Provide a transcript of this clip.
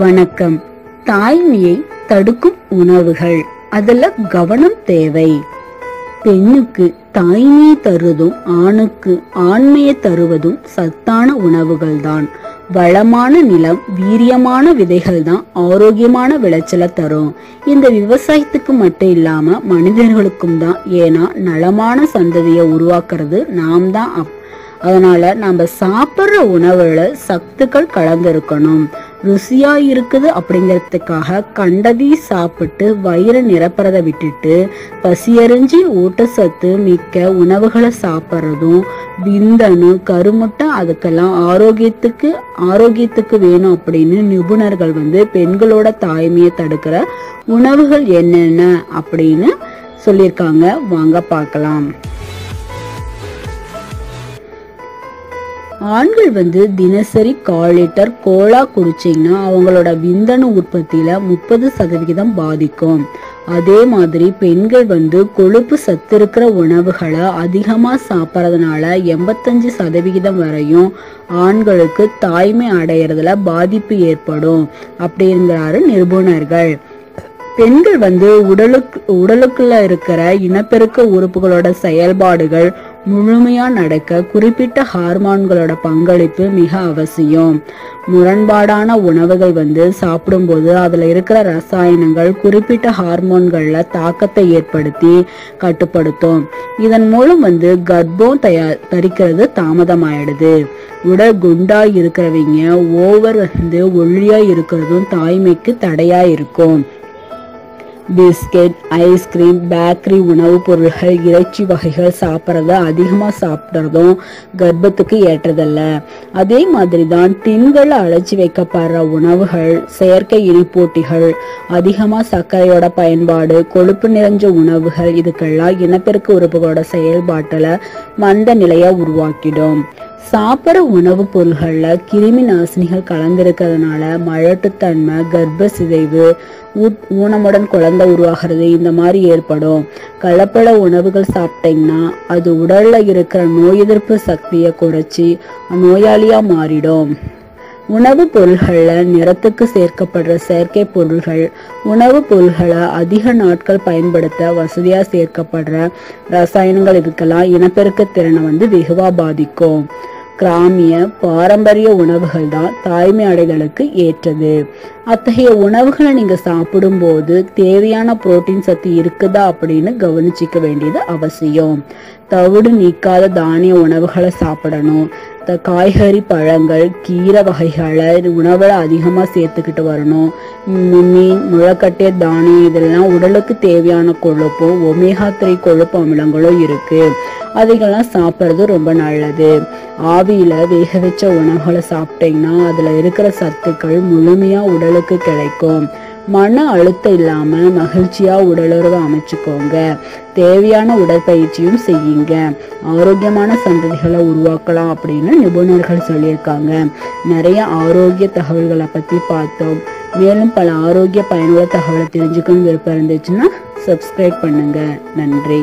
வணக்கம். தாய்மையை தடுக்கும் உணவுகள், அதுல கவனம் தேவை. பெண்ணுக்கு தாய்மையை தருவதும் ஆணுக்கு ஆண்மையை தருவதும் சத்தான உணவுகள் தான். வளமான நிலம், வீரியமான விதைகள் தான் ஆரோக்கியமான விளைச்சலை தரும். இந்த விவசாயத்துக்கு மட்டும் இல்லாம மனிதர்களுக்கும் தான். ஏன்னா நலமான சந்ததியை உருவாக்குறது நாம் தான். அதனால நம்ம சாப்பிட்ற உணவுல சத்துக்கள் கலந்துருக்கணும். ருசியா இருக்குது அப்படிங்கிறதுக்காக கண்டதி சாப்பிட்டு வயிறு நிரப்புறதை விட்டுட்டு பசியறிஞ்சி ஊட்டச்சத்து மிக்க உணவுகளை சாப்பிட்றதும், விந்தணு, கருமுட்டை அதுக்கெல்லாம் ஆரோக்கியத்துக்கு வேணும் அப்படின்னு நிபுணர்கள் பெண்களோட தாய்மையை தடுக்கிற உணவுகள் என்னென்ன அப்படின்னு சொல்லியிருக்காங்க. வாங்க பார்க்கலாம். ஆண்கள் தினசரி 1/4 லிட்டர் கோலா குடிச்சிங்கன்னா அவங்களோட விந்தணு உற்பத்தியில 30% பாதிக்கும். அதே மாதிரி பெண்கள் கொழுப்பு சத்து இருக்கிற உணவுகளை அதிகமா சாப்பிட்றதுனால 85% வரையும் ஆண்களுக்கு தாய்மை அடையிறதுல பாதிப்பு ஏற்படும் அப்படிங்கிறாரு நிபுணர்கள். பெண்கள் உடலுக்குள்ள இருக்கிற இனப்பெருக்க உறுப்புகளோட செயல்பாடுகள் முழுமையா நடக்க குறிப்பிட்ட ஹார்மோன்களோட பங்களிப்பு மிக அவசியம். முரண்பாடான உணவுகள் சாப்பிடும்போது அதுல இருக்கிற ரசாயனங்கள் குறிப்பிட்ட ஹார்மோன்கள்ல தாக்கத்தை ஏற்படுத்தி கட்டுப்படுத்தும். இதன் மூலம் கர்ப்பம் தரிக்கிறது தாமதமாயிடுது. உடல் குண்டா இருக்கிறவங்க ஓவர் ஒல்லியா இருக்கிறதும் தாய்மைக்கு தடையா இருக்கும். பிஸ்கெட், ஐஸ்கிரீம், பேக்கரி உணவுப் பொருள்கள், இறைச்சி வகைகள் சாப்பிட்றத அதிகமாக சாப்பிட்றதும் கர்ப்பத்துக்கு ஏற்றதல்ல. அதே மாதிரி தான் டின்கள் அழைச்சி வைக்கப்படுற உணவுகள், செயற்கை இனிப்பூட்டிகள், அதிகமாக சர்க்கரையோட பயன்பாடு, கொழுப்பு நிறைஞ்ச உணவுகள் இதுக்கெல்லாம் இனப்பெருக்க உறுப்புகளோட செயல்பாட்டில் மந்த நிலையை உருவாக்கிடும். சாப்பிட்ற உணவுப் பொருள்கள்ல கிருமி நாசினிகள் கலந்திருக்கிறதுனால மலட்டுத்தன்மை, கர்ப்ப சிதைவு, ஊனமுடன் குழந்தை உருவாகிறது இந்த மாதிரி ஏற்படும். கலப்பட உணவுகள் சாப்பிட்டீங்கன்னா அது உடல்ல இருக்கிற நோய் எதிர்ப்பு சக்தியை குறைச்சி நோயாளியா மாறிடும். உணவுப் பொருள்கள்ல நிறத்துக்கு சேர்க்கப்படுற செயற்கை பொருள்கள், உணவுப் பொருள்களை அதிக நாட்கள் பயன்படுத்த வசதியா சேர்க்கப்படுற ரசாயனங்கள் இதுக்கெல்லாம் இனப்பெருக்க திறனை வெகுவா பாதிக்கும். கிராமிய பாரம்பரிய உணவுகள் தான் தாய்மை அடைதலுக்கு ஏற்றது. அத்தகைய உணவுகளை நீங்க சாப்பிடும் போது தேவையான புரோட்டீன் சத்து இருக்குதா அப்படின்னு கவனிச்சிக்க வேண்டியது அவசியம். தவிடு நீக்காத தானிய உணவுகளை சாப்பிடணும். காய்கறி, பழங்கள், கீரை வகைகளை உணவுல அதிகமா சேர்த்துக்கிட்டு வரணும். மீன், முளைக்கட்டிய தானியம் இதெல்லாம் உடலுக்கு தேவையான கொழுப்பும் ஒமேகா 3 கொழுப்பு அமிலங்களும் இருக்கு. அதைகள்லாம் சாப்பிட்றது ரொம்ப நல்லது. ஆவியில வேக வச்ச உணவுகளை சாப்பிட்டீங்கன்னா அதுல இருக்கிற சத்துக்கள் முழுமையா உடலுக்கு கிடைக்கும். மன அழுத்தம் இல்லாம மகிழ்ச்சியா உடலுறவை அமைச்சுக்கோங்க. தேவையான உடற்பயிற்சியும் செய்யுங்க. ஆரோக்கியமான சந்ததிகளை உருவாக்கலாம் அப்படின்னு நிபுணர்கள் சொல்லியிருக்காங்க. நிறைய ஆரோக்கிய தகவல்களை பத்தி பார்த்தோம். மேலும் பல ஆரோக்கிய பயனுள்ள தகவலை தெரிஞ்சுக்கணும் விருப்பம் இருந்துச்சுன்னா சப்ஸ்கிரைப் பண்ணுங்க. நன்றி.